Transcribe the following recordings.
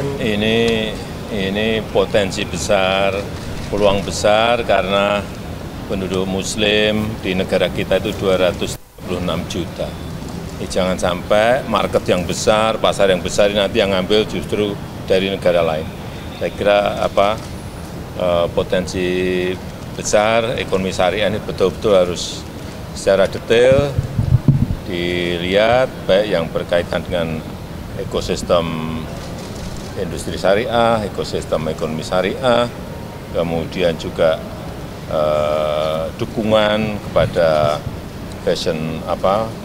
dan ini potensi besar, peluang besar karena penduduk Muslim di negara kita itu 236 juta. Jangan sampai market yang besar, pasar yang besar ini nanti yang ngambil justru dari negara lain. Saya kira potensi besar ekonomi syariah ini betul-betul harus secara detail dilihat, baik yang berkaitan dengan ekosistem industri syariah, ekosistem ekonomi syariah, kemudian juga dukungan kepada fashion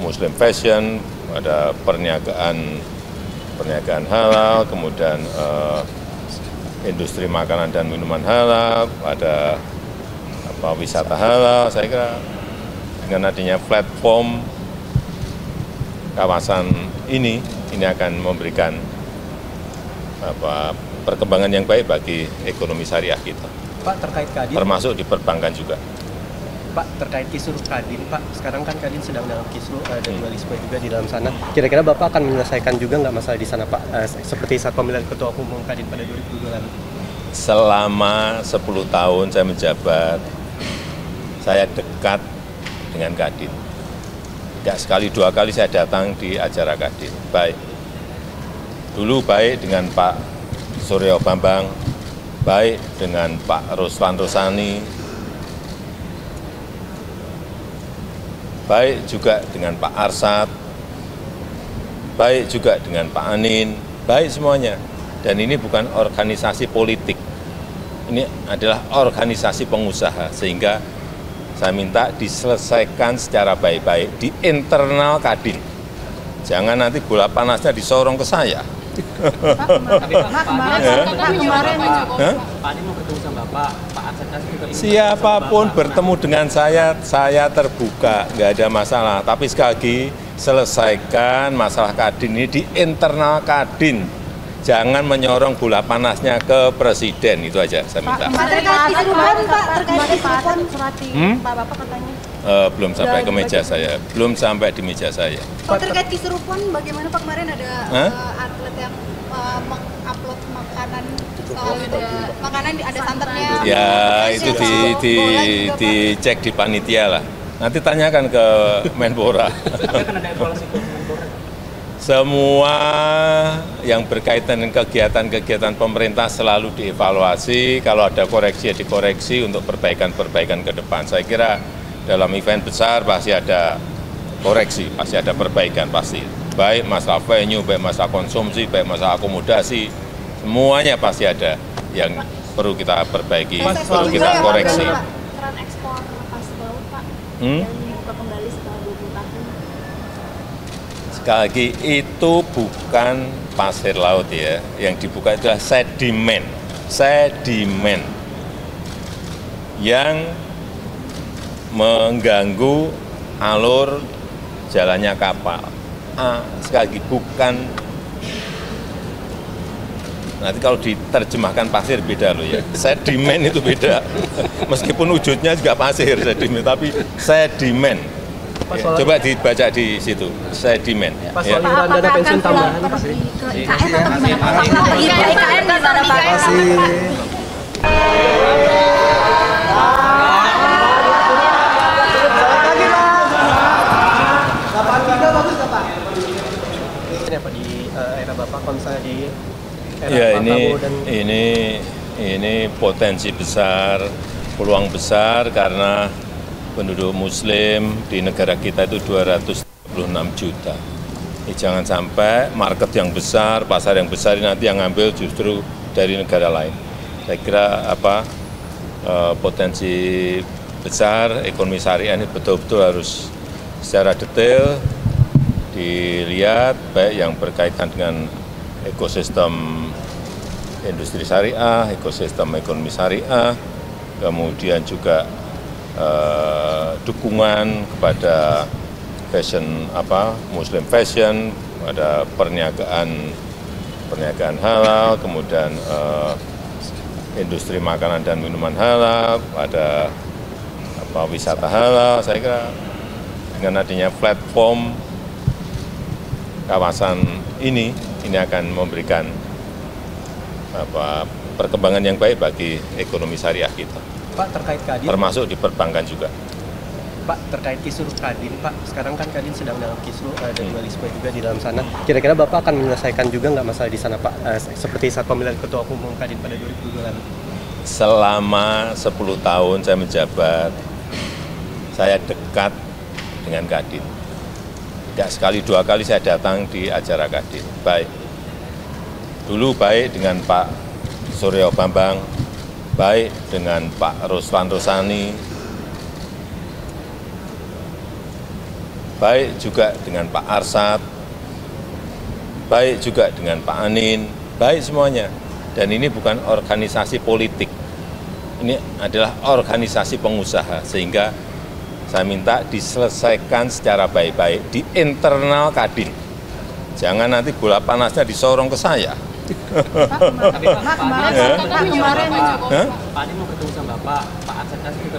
Muslim fashion, ada perniagaan halal, kemudian industri makanan dan minuman halal, ada wisata halal. Saya kira dengan adanya platform kawasan ini akan memberikan perkembangan yang baik bagi ekonomi syariah kita. Pak, terkait Kadin, termasuk di perbankan juga. Pak, terkait kisruh Kadin, Pak, sekarang kan Kadin sedang dalam kisruh, ada dualisme juga di dalam sana. Kira-kira Bapak akan menyelesaikan juga nggak masalah di sana, Pak, seperti saat pemilihan Ketua Umum Kadin pada 2022 lalu? Selama 10 tahun saya menjabat, saya dekat dengan Kadin. Tidak sekali dua kali saya datang di acara Kadin. Dulu baik dengan Pak Suryo Bambang, baik dengan Pak Ruslan Rosani, baik juga dengan Pak Arsad, baik juga dengan Pak Anin, baik semuanya. Dan ini bukan organisasi politik, ini adalah organisasi pengusaha, sehingga saya minta diselesaikan secara baik-baik di internal Kadin. Jangan nanti bola panasnya disorong ke saya. Siapapun bertemu dengan saya terbuka, nggak ada masalah. Tapi sekali lagi, selesaikan masalah Kadin ini di internal Kadin. Jangan menyorong bola panasnya ke presiden, itu aja saya minta. Belum sampai ke meja saya, belum sampai di meja saya. Terkait Kisruh-Pon, bagaimana Pak, kemarin ada atlet yang mengupload makanan, makanan ada santannya. Ya itu dicek di panitia lah. Nanti tanyakan ke Menpora. Semua yang berkaitan dengan kegiatan-kegiatan pemerintah selalu dievaluasi. Kalau ada koreksi, ya dikoreksi untuk perbaikan-perbaikan ke depan. Saya kira dalam event besar pasti ada koreksi, pasti ada perbaikan, pasti. Baik masalah venue, baik masalah konsumsi, baik masalah akomodasi, semuanya pasti ada yang perlu kita perbaiki, perlu kita koreksi. Keran ekspor lepas laut, Pak, yang dibuka kembali setelah 20 tahun. Sekali lagi, itu bukan pasir laut ya, yang dibuka itu adalah sedimen yang mengganggu alur jalannya kapal. Sekali lagi, bukan, nanti kalau diterjemahkan pasir beda loh ya, sedimen itu beda. Meskipun wujudnya juga pasir sedimen, tapi sedimen. Ya, coba dibaca di situ, sedimen. Pak, soal iuran dana pensiun tambahan, Pak. Ke IKN atau gimana? IKN gimana, Pak? Di era Bapak, kalau misalnya di era ya, Pak Prabowo dan ini potensi besar, peluang besar karena penduduk Muslim di negara kita itu 236 juta. Jangan sampai market yang besar, pasar yang besar ini nanti yang ngambil justru dari negara lain. Saya kira potensi besar ekonomi syariah ini betul-betul harus secara detail dilihat, baik yang berkaitan dengan ekosistem industri syariah, ekosistem ekonomi syariah, kemudian juga dukungan kepada fashion Muslim fashion, ada perniagaan halal, kemudian industri makanan dan minuman halal, ada wisata halal. Saya kira dengan adanya platform kawasan ini akan memberikan perkembangan yang baik bagi ekonomi syariah kita, Pak, terkait Kadin, termasuk di perbankan juga. Pak, terkait kisruh Kadin, Pak, sekarang kan Kadin sedang dalam kisruh, ada dualisme juga di dalam sana. Kira-kira Bapak akan menyelesaikan juga nggak masalah di sana, Pak? Seperti saat pemilihan Ketua Umum Kadin pada 2002 lalu. Selama 10 tahun saya menjabat, saya dekat dengan Kadin. Tidak sekali dua kali saya datang di acara Kadin. Dulu baik dengan Pak Suryo Bambang, baik dengan Pak Ruslan Rusani, baik juga dengan Pak Arsad, baik juga dengan Pak Anin, baik semuanya. Dan ini bukan organisasi politik, ini adalah organisasi pengusaha, sehingga saya minta diselesaikan secara baik-baik di internal Kadin. Jangan nanti bola panasnya disorong ke saya.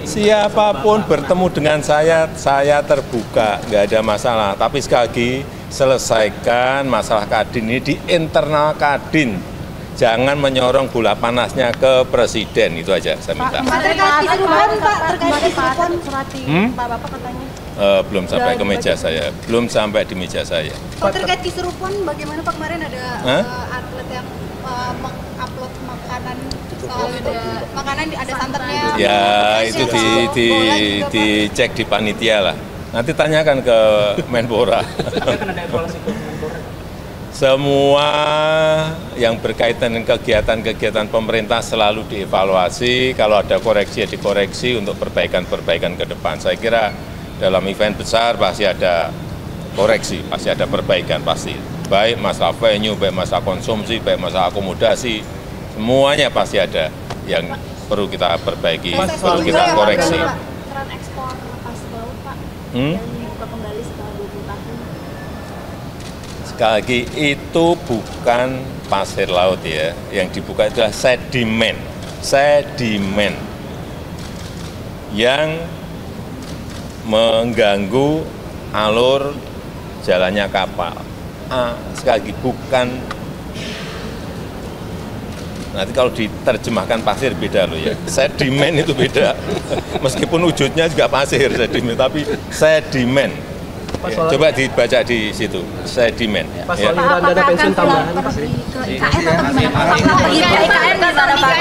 Siapapun bertemu dengan saya terbuka, nggak ada masalah. Tapi sekali lagi, selesaikan masalah Kadin ini di internal Kadin. Jangan menyorong bola panasnya ke presiden, itu aja saya minta. Terkait kisruhan, Pak, terkait kisruhan Surati, Pak Bapak katanya. Belum sampai ke meja saya, belum sampai di meja saya. Pak, terkait kisruhan, bagaimana Pak kemarin ada atlet yang mengupload makanan, makanan ada santannya. Ya itu dicek di panitia lah. Nanti tanyakan ke Menpora. Semua yang berkaitan dengan kegiatan-kegiatan pemerintah selalu dievaluasi, kalau ada koreksi ya dikoreksi untuk perbaikan-perbaikan ke depan. Saya kira dalam event besar pasti ada koreksi, pasti ada perbaikan, pasti. Baik masalah venue, baik masalah konsumsi, baik masalah akomodasi, semuanya pasti ada yang perlu kita perbaiki, perlu kita koreksi. Keran ekspor lepas laut, Pak, yang dibuka kembali setelah 20 tahun. Sekali lagi, itu bukan pasir laut ya, yang dibuka itu adalah sedimen yang mengganggu alur jalannya kapal. Sekali lagi, bukan, nanti kalau diterjemahkan pasir beda loh ya, sedimen itu beda, meskipun wujudnya juga pasir sedimen, tapi sedimen. Ya, coba dibaca di situ, sedimen. Pak, soal iuran dana pensiun tambahan, Pak. Ke IKN atau gimana Pak? IKN gimana Pak?